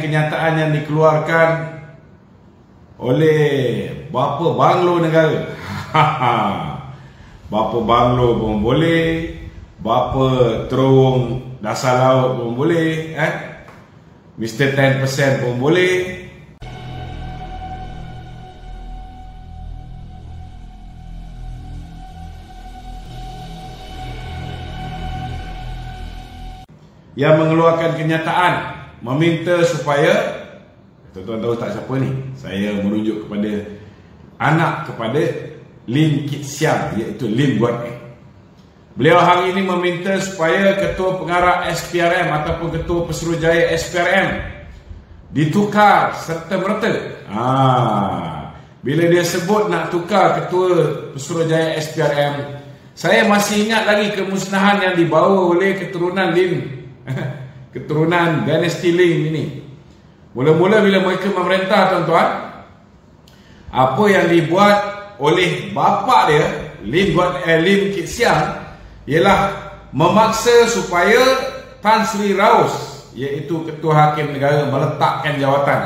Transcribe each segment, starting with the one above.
kenyataan yang dikeluarkan oleh bapa banglo negara. Bapa banglo pun boleh, bapa terowong dasar laut pun boleh, Mr. 10% pun boleh. Yang mengeluarkan kenyataan meminta supaya, tuan-tuan tahu tak siapa ni? Saya merujuk kepada anak kepada Lim Kit Siang, iaitu Lim Guan Eng. Beliau hari ini meminta supaya ketua pengarah SPRM ataupun ketua Pesuruhjaya SPRM ditukar serta-merta. Bila dia sebut nak tukar ketua Pesuruhjaya SPRM, saya masih ingat lagi kemusnahan yang dibawa oleh keturunan Lim, keturunan dinasti Lim ini. Mula-mula bila mereka memerintah, tuan-tuan, apa yang dibuat oleh bapa dia, Lim Kit Siang, ialah memaksa supaya Tan Sri Raus, iaitu ketua hakim negara, meletakkan jawatan.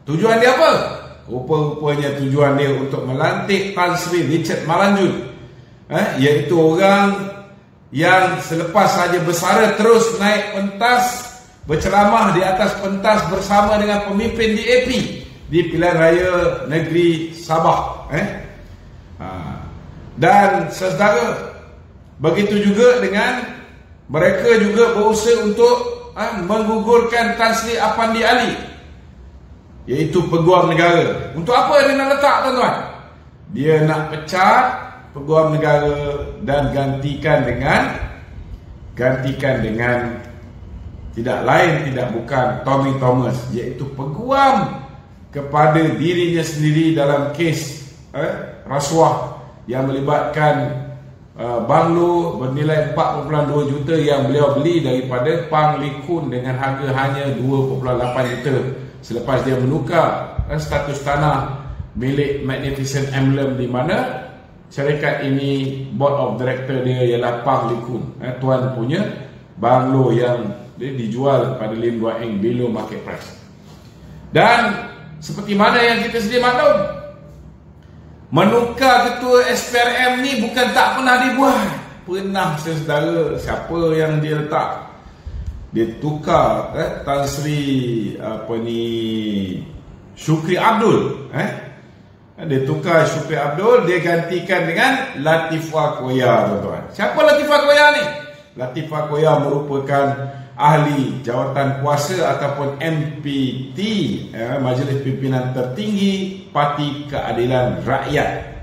Tujuan dia apa? Rupa-rupanya tujuan dia untuk melantik Tan Sri Richard Malanjut, iaitu orang yang selepas saja bersara terus naik pentas, berceramah di atas pentas bersama dengan pemimpin DAP di pilihan raya negeri Sabah. Dan saudara, begitu juga dengan mereka juga berusaha untuk menggugurkan Tan Sri Apandi Ali, iaitu peguam negara. Untuk apa dia nak letak, tuan-tuan? Dia nak pecat peguam negara dan gantikan dengan tidak lain tidak bukan Tommy Thomas, iaitu peguam kepada dirinya sendiri dalam kes rasuah yang melibatkan banglo bernilai 4.2 juta yang beliau beli daripada Pang Likun dengan harga hanya 2.8 juta selepas dia menukar status tanah milik Magnificent Emblem, di mana syarikat ini board of director dia ialah Pang Likun, tuan punya banglo yang dijual pada Lim Guan Eng below market price. Dan seperti mana yang kita sedia maklum, menukar ketua SPRM ni bukan tak pernah dibuat. Pernah, saudara. Siapa yang dia letak? Dia tukar Tan Sri Syukri Abdul, dia tukar Syukri Abdul, dia gantikan dengan Latifah Koya, tuan-tuan. Siapa Latifah Koya ni? Latifah Koya merupakan ahli jawatan kuasa ataupun MPT, Majlis Pimpinan Tertinggi Parti Keadilan Rakyat.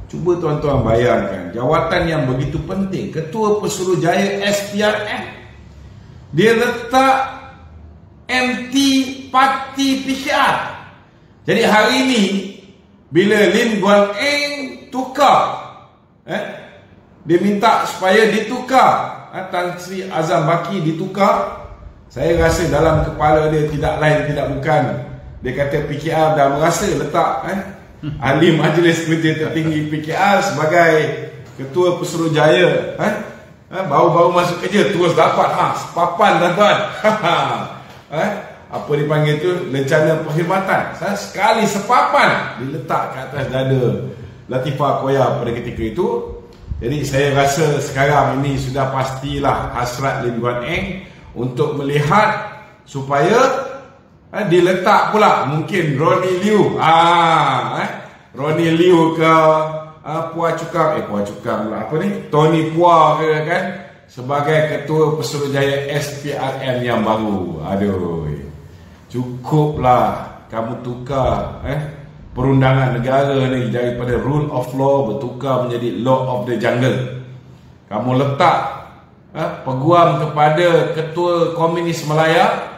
Cuba tuan-tuan bayangkan, jawatan yang begitu penting, Ketua Pesuruhjaya SPRM, dia letak MT Parti PKR. Jadi hari ini bila Lim Guan Eng tukar, dia minta supaya ditukar, Tan Sri Azam Baki ditukar, saya rasa dalam kepala dia tidak lain tidak bukan, dia kata PKR dah merasa letak ahli Majlis Kerja Tertinggi PKR sebagai Ketua Pesuruhjaya, baru-baru masuk kerja terus dapat sepapan, tuan-tuan. Apa dipanggil tu, lencana perkhidmatan. Sekali sepapan diletak ke atas dada Latifah Koya pada ketika itu. Jadi saya rasa sekarang ini sudah pastilah hasrat Lim Guan Eng untuk melihat supaya diletak pula mungkin Ronnie Liu, Ronnie Liu ke Puah Cukang apa ni, Tony Puah ke kan, sebagai Ketua Pesuruhjaya SPRM yang baru. Aduh, cukuplah kamu tukar perundangan negara ni daripada rule of law bertukar menjadi law of the jungle. Kamu letak peguam kepada Ketua Komunis Malaya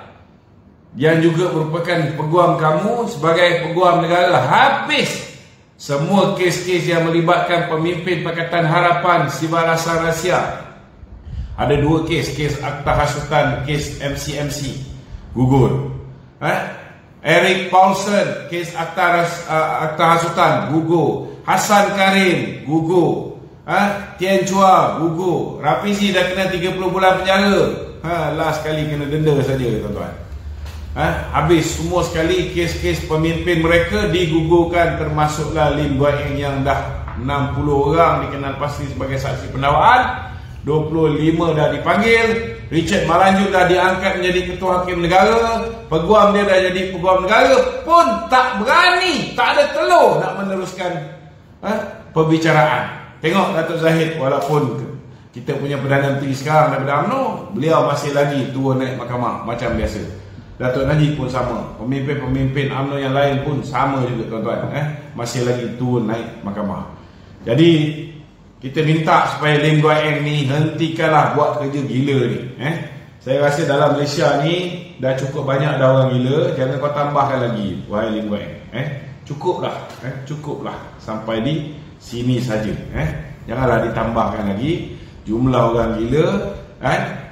yang juga merupakan peguam kamu sebagai peguam negara. Habis semua kes-kes yang melibatkan pemimpin Pakatan Harapan Siva Rasa Rahsia. Ada dua kes Akta Hasutan, kes MCMC gugur. Eric Paulson, kes Akta Hasutan gugur. Hassan Karim gugur. Tian Chua gugur. Rafizi dah kena 30 bulan penjara. Last kali kena denda saja, tuan-tuan. Habis semua sekali kes-kes pemimpin mereka digugurkan, termasuklah Lim Guan Eng yang dah 60 orang dikenal pasti sebagai saksi pendakwaan, 25 dah dipanggil, Richard Malanjut dah diangkat menjadi ketua hakim negara, peguam dia dah jadi peguam negara, pun tak berani, tak ada telur nak meneruskan perbicaraan. Tengok Datuk Zahid, walaupun kita punya Perdana Menteri sekarang daripada UMNO, beliau masih lagi turun naik mahkamah macam biasa. Datuk Najib pun sama, pemimpin-pemimpin UMNO yang lain pun sama juga tuan-tuan, masih lagi turun naik mahkamah. Jadi kita minta supaya Lim Guan Eng ni hentikanlah buat kerja gila ni. Saya rasa dalam Malaysia ni dah cukup banyak dah orang gila, jangan kau tambahkan lagi wahai Lim Guan Eng. Cukuplah sampai di sini saja. Janganlah ditambahkan lagi jumlah orang gila.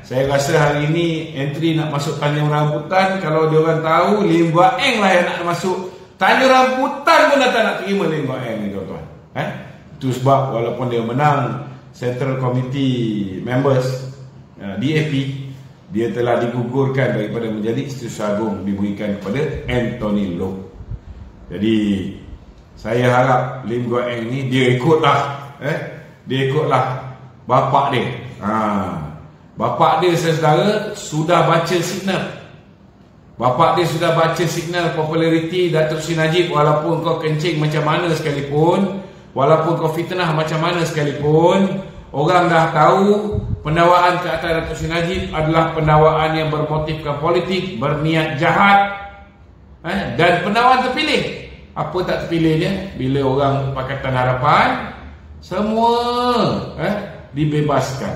Saya rasa hari ini entry nak masuk Tanjung Rambutan, kalau dia orang tahu Lim Guan Eng lah yang nak masuk Tanjung Rambutan pun dah tak nak terima Lim Guan Eng ni tuan-tuan. Itu sebab walaupun dia menang Central Committee Members DAP, dia telah digugurkan daripada menjadi Setiausaha Agung, diberikan kepada Anthony Loke. Jadi saya harap Lim Guan Eng ni dia ikutlah bapak dia. Bapak dia saudara sudah baca signal. Bapak dia sudah baca signal populariti Datuk Seri Najib, walaupun kau kencing macam mana sekalipun, walaupun kau fitnah macam mana sekalipun, orang dah tahu pendakwaan ke atas Datuk Seri Najib adalah pendakwaan yang bermotifkan politik, berniat jahat, dan pendakwaan terpilih. Apa tak terpilih dia? Bila orang Pakatan Harapan semua dibebaskan.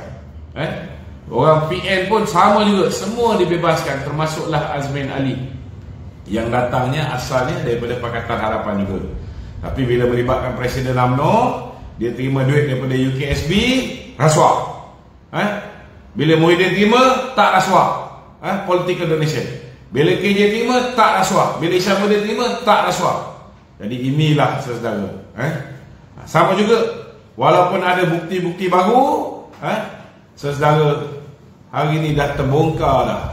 Orang PN pun sama juga, semua dibebaskan, termasuklah Azmin Ali yang datangnya asalnya daripada Pakatan Harapan juga. Tapi bila melibatkan Presiden UMNO, dia terima duit daripada UKSB, rasuah. Bila Muhyiddin terima, tak rasuah. Political donation. Bila KJ terima, tak rasuah. Bila Isyamuddin terima, tak rasuah. Jadi inilah saudara. Sama juga, walaupun ada bukti-bukti baru, saudara, hari ini dah terbongkar dah.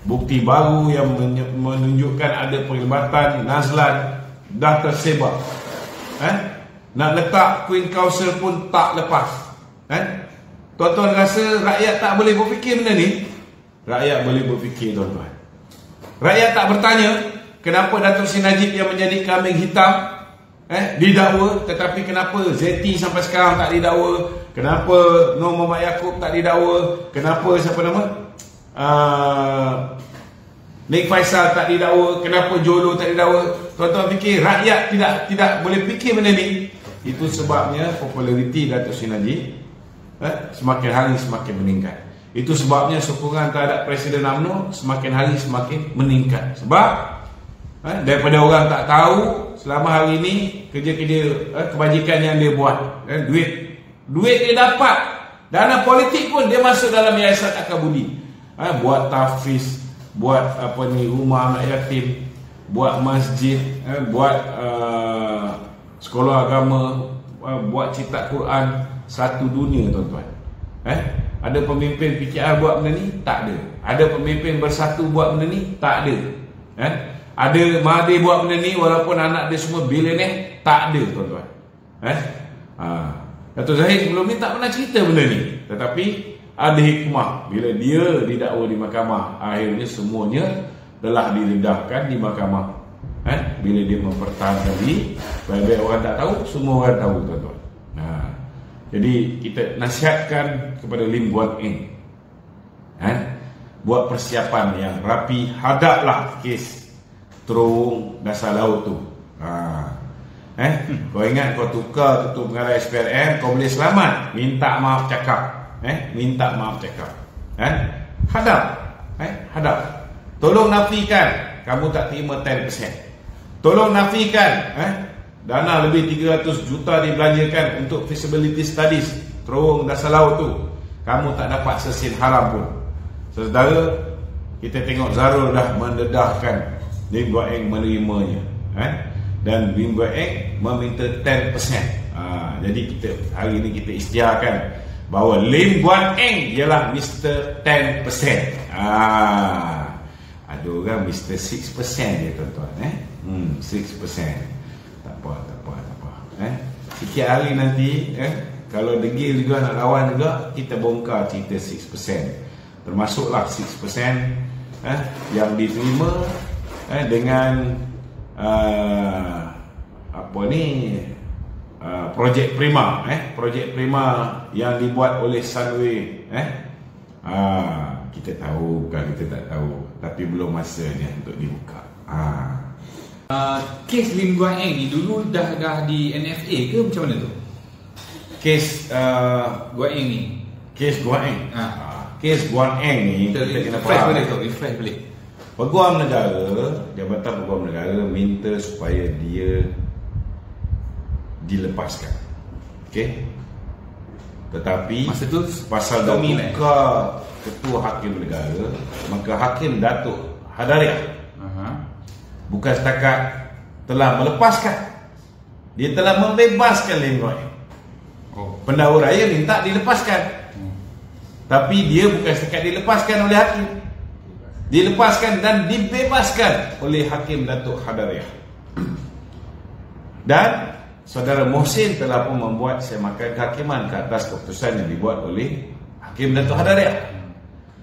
Bukti baru yang menunjukkan ada perlibatan Nazlan dah tersebar. Nak letak Queen Council pun tak lepas. Tuan-tuan rasa rakyat tak boleh berfikir benda ni? Rakyat boleh berfikir tuan-tuan. Rakyat tak bertanya kenapa Datuk Seri Najib yang menjadi kambing hitam didakwa, tetapi kenapa Zeti sampai sekarang tak didakwa, kenapa Nur Muhammad Yaakob tak didakwa, kenapa siapa nama Nik Faisal tak didakwa, kenapa Jolo tak didakwa. Tuan-tuan fikir rakyat tidak boleh fikir benda ni? Itu sebabnya populariti Datuk Seri Najib semakin hari semakin meningkat. Itu sebabnya sokongan terhadap Presiden UMNO semakin hari semakin meningkat. Sebab daripada orang tak tahu selama hari ini kerja-kerja kebajikan yang dia buat, duit dia dapat, dana politik pun dia masuk dalam Yayasan Akabudi, buat tahfiz, buat rumah anak yatim, buat masjid, buat sekolah agama, buat cipta Quran. Satu dunia tuan-tuan. Ada pemimpin PKR buat benda ni? Tak ada. Ada pemimpin Bersatu buat benda ni? Tak ada. Ada Mahathir buat benda ni walaupun anak dia semua billionaire? Tak ada tuan-tuan. Datuk Zahid sebelum ni tak pernah cerita benda ni, tetapi ada hikmah. Bila dia didakwa di mahkamah, akhirnya semuanya telah diredahkan di mahkamah. Bila dia mempertahankan diri, baik-baik orang tak tahu, semua orang tahu tuan-tuan. Jadi kita nasihatkan kepada Lim Guan Eng, buat persiapan yang rapi, hadaplah kes terowong dasar laut tu. Kau ingat kau tukar ketua pengarah SPRM, kau boleh selamat. Minta maaf cakap. Minta maaf cakap. Hadap. Hadap. Tolong nafikan kamu tak terima 10%. Tolong nafikan dana lebih 300 juta dibelanjakan untuk feasibility studies terowong dasar laut tu, kamu tak dapat sesin haram pun. Saudara, kita tengok Zarul dah mendedahkan Lim Guan Eng menerimanya, dan Lim Guan Eng meminta 10%. Jadi kita hari ini kita isytiharkan bahawa Lim Guan Eng ialah Mr. 10%. Ada orang Mr. 6% dia tuan-tuan 6%. Tak apa. Sikit hari nanti kalau degil juga nak lawan juga, kita bongkar cerita 6%. Termasuklah 6% yang diterima dengan projek Prima projek Prima yang dibuat oleh Sunway kita tahu bukan kita tak tahu, tapi belum masanya untuk dibuka. Kes Lim Guan Eng ni dulu dah di NFA ke macam mana tu? Kes Guan Eng ni. Kes Guan Eng. Kes Guan Eng ni kita kena faham. Refresh boleh. Peguam negara, Jabatan Peguam Negara minta supaya dia dilepaskan. Okey. Tetapi masa tu pasal dah tukar Ketua Hakim Negara, maka Hakim Datuk Hadariah bukan setakat telah melepaskan, dia telah membebaskan Lim Guan Eng. Pendahulu raya minta dilepaskan, tapi dia bukan setakat dilepaskan oleh hakim, dilepaskan dan dibebaskan oleh Hakim Datuk Hadariah. Dan Saudara Mohsin telah pun membuat semakan kehakiman ke atas keputusan yang dibuat oleh Hakim Datuk Hadariah.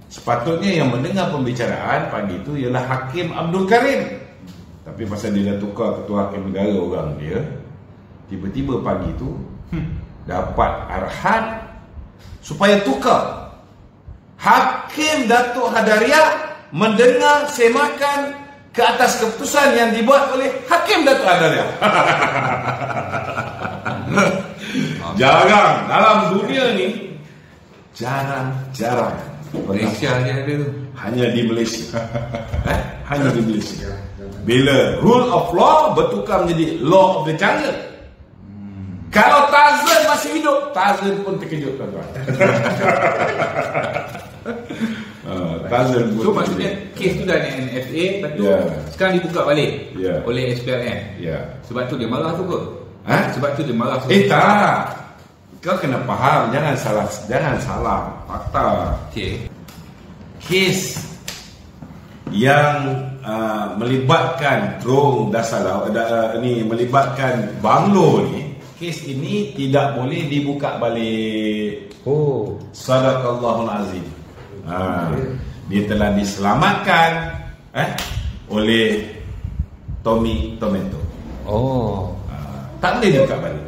Sepatutnya yang mendengar pembicaraan pagi itu ialah Hakim Abdul Karim, tapi pasal dia dah tukar Ketua Hakim Negara orang dia, tiba-tiba pagi itu dapat arahan supaya tukar. Hakim Datuk Hadariah mendengar semakan ke atas keputusan yang dibuat oleh Hakim Datuk Hadariah. Jarang dalam dunia ni, jarang. Malaysia je ada tu. Hanya di Malaysia. Hanya di Malaysia. Bila rule of law bertukar menjadi law of the jungle. Kalau Tarzan masih hidup, Tarzan pun terkejut tuan-tuan. Tarzan pun. So maksudnya kes tu dah NFA, lepas tu sekarang dibuka balik oleh SPRM. Sebab tu dia marah tu ke? Sebab tu dia marah tu. Tak. Kau kena faham, jangan salah fakta. Kes yang melibatkan drone dasar laut ni, melibatkan banglo ni, kes ini tidak boleh dibuka balik. Sadaqallahul azim. Dia telah diselamatkan oleh Tommy Tomato. Tak boleh dibuka balik.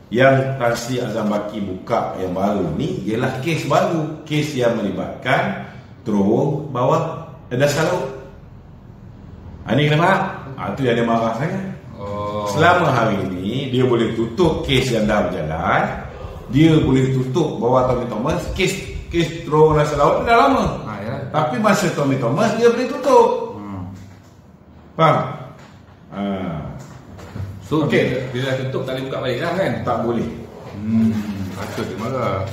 Yang Tan Sri Azam Baki buka yang baru ni ialah kes baru, kes yang melibatkan terowong bawah dasar laut. Ini kenapa? Itu yang dia marah sangat. Selama hari ini dia boleh tutup kes yang dah berjalan, dia boleh tutup bawah Tommy Thomas, kes terowong dasar laut dah lama. Tapi masa Tommy Thomas dia boleh tutup. Faham? So bila tutup tak boleh buka balik lah kan? Tak boleh. Patut dia marah.